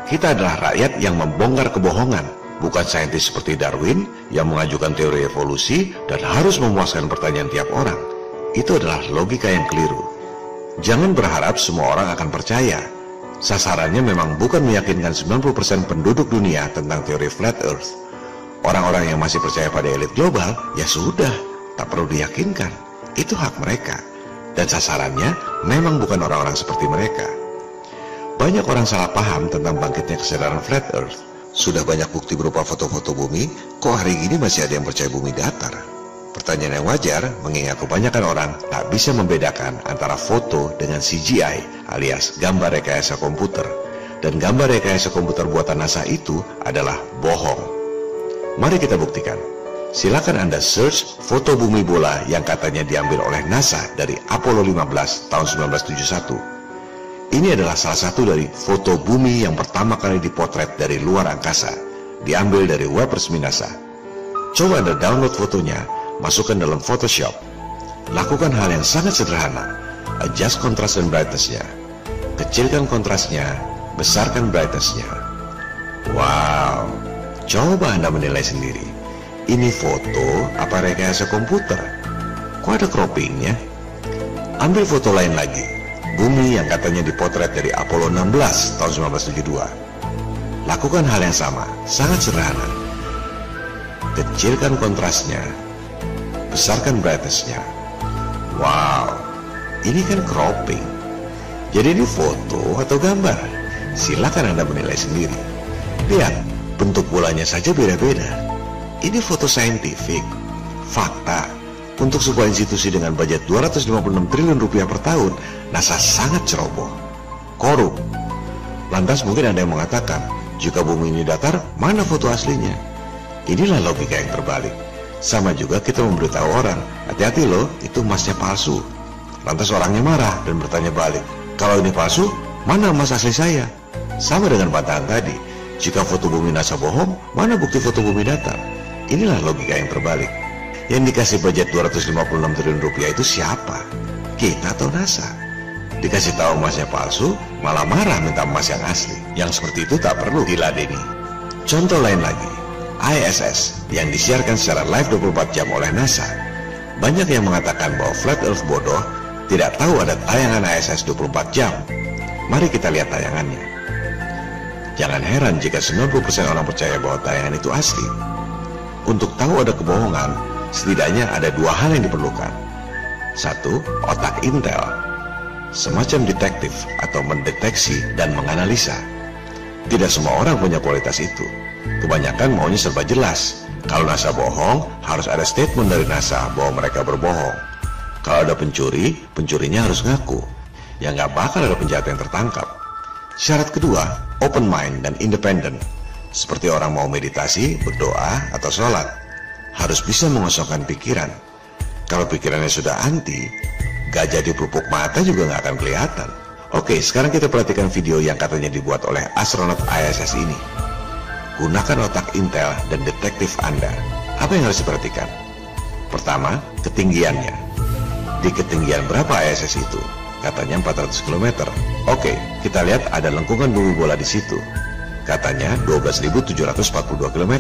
Kita adalah rakyat yang membongkar kebohongan, bukan saintis seperti Darwin yang mengajukan teori evolusi dan harus memuaskan pertanyaan tiap orang. Itu adalah logika yang keliru. Jangan berharap semua orang akan percaya. Sasarannya memang bukan meyakinkan 90% penduduk dunia tentang teori flat earth. Orang-orang yang masih percaya pada elit global, ya sudah, tak perlu diyakinkan. Itu hak mereka. Dan sasarannya memang bukan orang-orang seperti mereka. Banyak orang salah paham tentang bangkitnya kesadaran flat earth. Sudah banyak bukti berupa foto-foto bumi, kok hari ini masih ada yang percaya bumi datar? Pertanyaan yang wajar, mengingat kebanyakan orang tak bisa membedakan antara foto dengan CGI alias gambar rekayasa komputer. Dan gambar rekayasa komputer buatan NASA itu adalah bohong. Mari kita buktikan. Silakan Anda search foto bumi bola yang katanya diambil oleh NASA dari Apollo 15 tahun 1971. Ini adalah salah satu dari foto bumi yang pertama kali dipotret dari luar angkasa, diambil dari web resmi NASA. Coba Anda download fotonya, masukkan dalam Photoshop. Lakukan hal yang sangat sederhana, adjust kontras dan brightness-nya. Kecilkan kontrasnya, besarkan brightness-nya. Wow, coba Anda menilai sendiri. Ini foto apa rekayasa komputer? Kok ada croppingnya? Ambil foto lain lagi. Bumi yang katanya dipotret dari Apollo 16 tahun 1972. Lakukan hal yang sama, sangat sederhana. Kecilkan kontrasnya, besarkan brightness-nya. Wow, ini kan cropping. Jadi ini foto atau gambar? Silakan Anda menilai sendiri. Lihat, bentuk bolanya saja beda-beda. Ini foto saintifik, fakta. Untuk sebuah institusi dengan budget 256 triliun rupiah per tahun, NASA sangat ceroboh, korup. Lantas mungkin ada yang mengatakan, jika bumi ini datar, mana foto aslinya? Inilah logika yang terbalik. Sama juga kita memberitahu orang, hati-hati loh, itu emasnya palsu. Lantas orangnya marah dan bertanya balik, kalau ini palsu, mana emas asli saya? Sama dengan bantahan tadi, jika foto bumi NASA bohong, mana bukti foto bumi datar? Inilah logika yang terbalik. Yang dikasih budget 256 triliun rupiah itu siapa? Kita atau NASA? Dikasih tahu emasnya palsu, malah marah minta emas yang asli. Yang seperti itu tak perlu diladeni. Contoh lain lagi, ISS yang disiarkan secara live 24 jam oleh NASA. Banyak yang mengatakan bahwa flat earth bodoh, tidak tahu ada tayangan ISS 24 jam. Mari kita lihat tayangannya. Jangan heran jika 90% orang percaya bahwa tayangan itu asli. Untuk tahu ada kebohongan, setidaknya ada dua hal yang diperlukan. Satu, otak intel, semacam detektif atau mendeteksi dan menganalisa. Tidak semua orang punya kualitas itu. Kebanyakan maunya serba jelas. Kalau NASA bohong, harus ada statement dari NASA bahwa mereka berbohong. Kalau ada pencuri, pencurinya harus ngaku. Ya nggak bakal ada penjahat yang tertangkap. Syarat kedua, open mind dan independen. Seperti orang mau meditasi, berdoa, atau sholat. Harus bisa mengosongkan pikiran. Kalau pikirannya sudah anti, gajah di pelupuk mata juga nggak akan kelihatan. Oke, sekarang kita perhatikan video yang katanya dibuat oleh astronot ISS ini. Gunakan otak intel dan detektif Anda. Apa yang harus diperhatikan? Pertama, ketinggiannya. Di ketinggian berapa ISS itu? Katanya 400 km. Oke, kita lihat ada lengkungan bumi bola di situ. Katanya 12.742 km.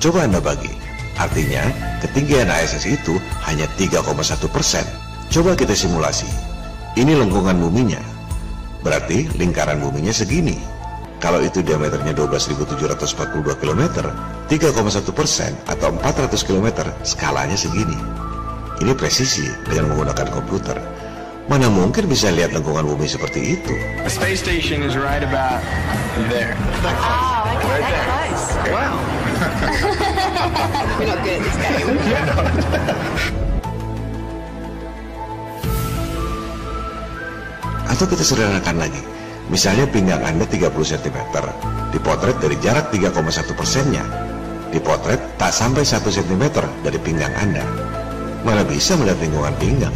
Coba Anda bagi. Artinya, ketinggian ISS itu hanya 3,1%. Coba kita simulasi. Ini lengkungan buminya. Berarti lingkaran buminya segini. Kalau itu diameternya 12.742 km, 3,1% atau 400 km, skalanya segini. Ini presisi dengan menggunakan komputer. Mana mungkin bisa lihat lengkungan bumi seperti itu? The space station is right about there. Oh, okay, Right that there. close. Wow. We're not good at this game. Atau kita sederhanakan lagi. Misalnya pinggang Anda 30 cm, dipotret dari jarak 3,1%-nya. Dipotret tak sampai 1 cm dari pinggang Anda. Mana bisa melihat lingkungan pinggang?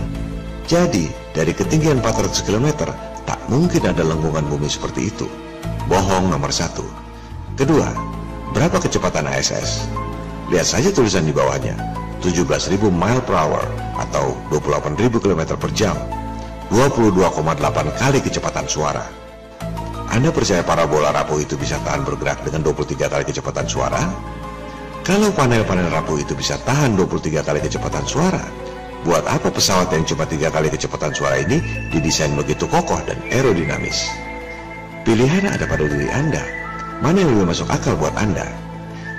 Jadi, dari ketinggian 400 km, tak mungkin ada lengkungan bumi seperti itu. Bohong nomor 1. Kedua, berapa kecepatan ISS? Lihat saja tulisan di bawahnya, 17.000 mile per hour atau 28.000 km per jam, 22,8 kali kecepatan suara. Anda percaya parabola rapuh itu bisa tahan bergerak dengan 23 kali kecepatan suara? Kalau panel-panel rapuh itu bisa tahan 23 kali kecepatan suara, buat apa pesawat yang cuma 3 kali kecepatan suara ini didesain begitu kokoh dan aerodinamis? Pilihan ada pada diri Anda. Mana yang lebih masuk akal buat Anda?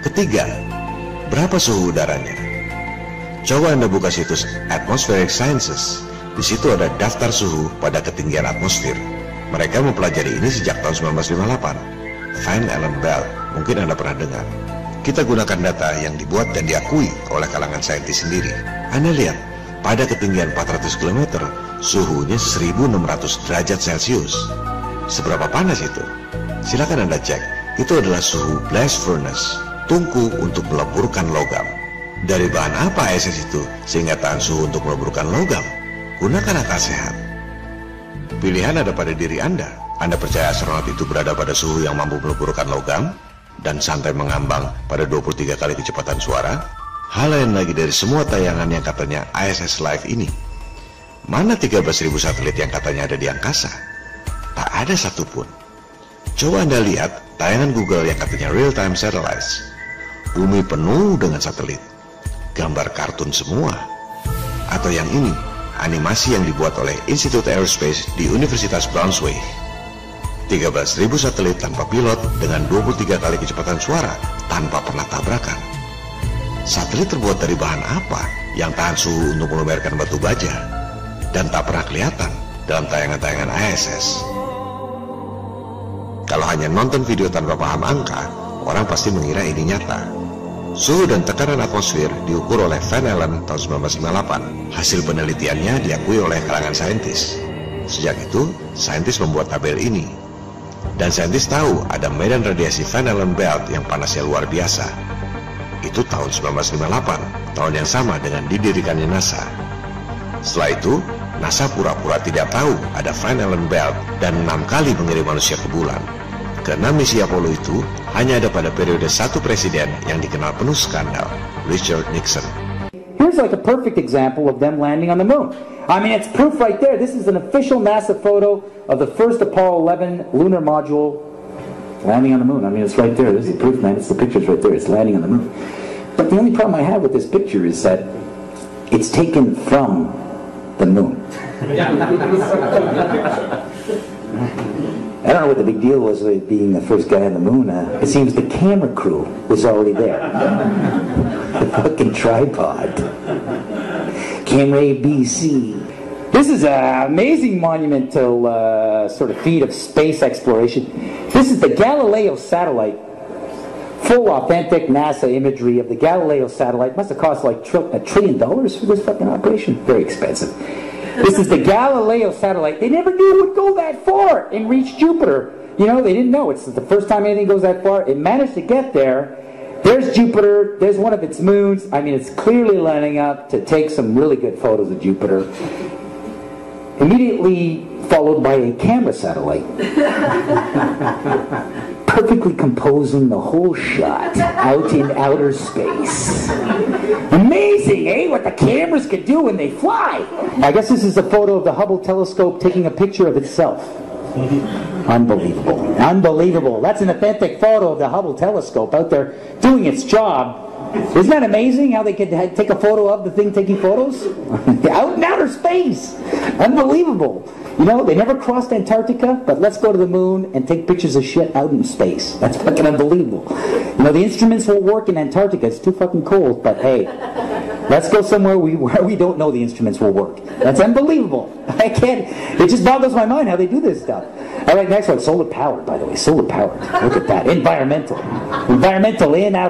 Ketiga, berapa suhu udaranya? Coba Anda buka situs Atmospheric Sciences. Di situ ada daftar suhu pada ketinggian atmosfer. Mereka mempelajari ini sejak tahun 1958. Van Allen Belt, mungkin Anda pernah dengar. Kita gunakan data yang dibuat dan diakui oleh kalangan saintis sendiri. Anda lihat, pada ketinggian 400 km, suhunya 1600 derajat Celcius. Seberapa panas itu? Silakan Anda cek. Itu adalah suhu blast furnace, tungku untuk meleburkan logam. Dari bahan apa ASS itu sehingga tahan suhu untuk meleburkan logam? Gunakan akal sehat. Pilihan ada pada diri Anda. Anda percaya astronot itu berada pada suhu yang mampu meleburkan logam dan santai mengambang pada 23 kali kecepatan suara? Hal lain lagi dari semua tayangan yang katanya ISS Live ini. Mana 13.000 satelit yang katanya ada di angkasa? Tak ada satupun. Coba Anda lihat tayangan Google yang katanya Real Time Satellites. Bumi penuh dengan satelit. Gambar kartun semua. Atau yang ini, animasi yang dibuat oleh Institute Aerospace di Universitas Braunschweig. 13.000 satelit tanpa pilot dengan 23 kali kecepatan suara tanpa pernah tabrakan. Satelit terbuat dari bahan apa yang tahan suhu untuk meluberkan batu baja dan tak pernah kelihatan dalam tayangan-tayangan ISS? Kalau hanya nonton video tanpa paham angka, orang pasti mengira ini nyata. Suhu dan tekanan atmosfer diukur oleh Van Allen tahun 1958. Hasil penelitiannya diakui oleh kalangan saintis. Sejak itu, saintis membuat tabel ini. Dan saintis tahu ada medan radiasi Van Allen Belt yang panasnya luar biasa. Itu tahun 1958, tahun yang sama dengan didirikannya NASA. Setelah itu, NASA pura-pura tidak tahu ada Van Allen Belt dan 6 kali mengirim manusia ke bulan. Ke-6 misi Apollo itu hanya ada pada periode satu presiden yang dikenal penuh skandal, Richard Nixon. Here's like a perfect example of them landing on the moon. I mean, it's proof right there. This is an official NASA photo of the first Apollo 11 lunar module landing on the moon. I mean, it's right there. This is the proof, man. It's the picture's right there. It's landing on the moon. But the only problem I have with this picture is that it's taken from the moon. I don't know what the big deal was with being the first guy on the moon. It seems the camera crew was already there. The fucking tripod. Camera ABC. This is an amazing monumental sort of feat of space exploration. This is the Galileo satellite. Full authentic NASA imagery of the Galileo satellite. Must have cost like $1 trillion for this fucking operation. Very expensive. This is the Galileo satellite. They never knew it would go that far and reach Jupiter. You know, they didn't know. It's the first time anything goes that far. It managed to get there. There's Jupiter. There's one of its moons. I mean, it's clearly lining up to take some really good photos of Jupiter. Immediately followed by a camera satellite. Perfectly composing the whole shot out in outer space. Amazing, eh? What the cameras can do when they fly. I guess this is a photo of the Hubble telescope taking a picture of itself. Unbelievable. Unbelievable. That's an authentic photo of the Hubble telescope out there doing its job. Isn't that amazing how they could take a photo of the thing taking photos? Out in outer space. Unbelievable. You know, they never crossed Antarctica, but let's go to the moon and take pictures of shit out in space. That's fucking unbelievable. You know, the instruments will work in Antarctica. It's too fucking cold, but hey, let's go somewhere where we don't know the instruments will work. That's unbelievable. I can't, it just boggles my mind how they do this stuff. All right, next one, solar powered, by the way. Solar powered. Look at that. Environmental. Environmental in, out.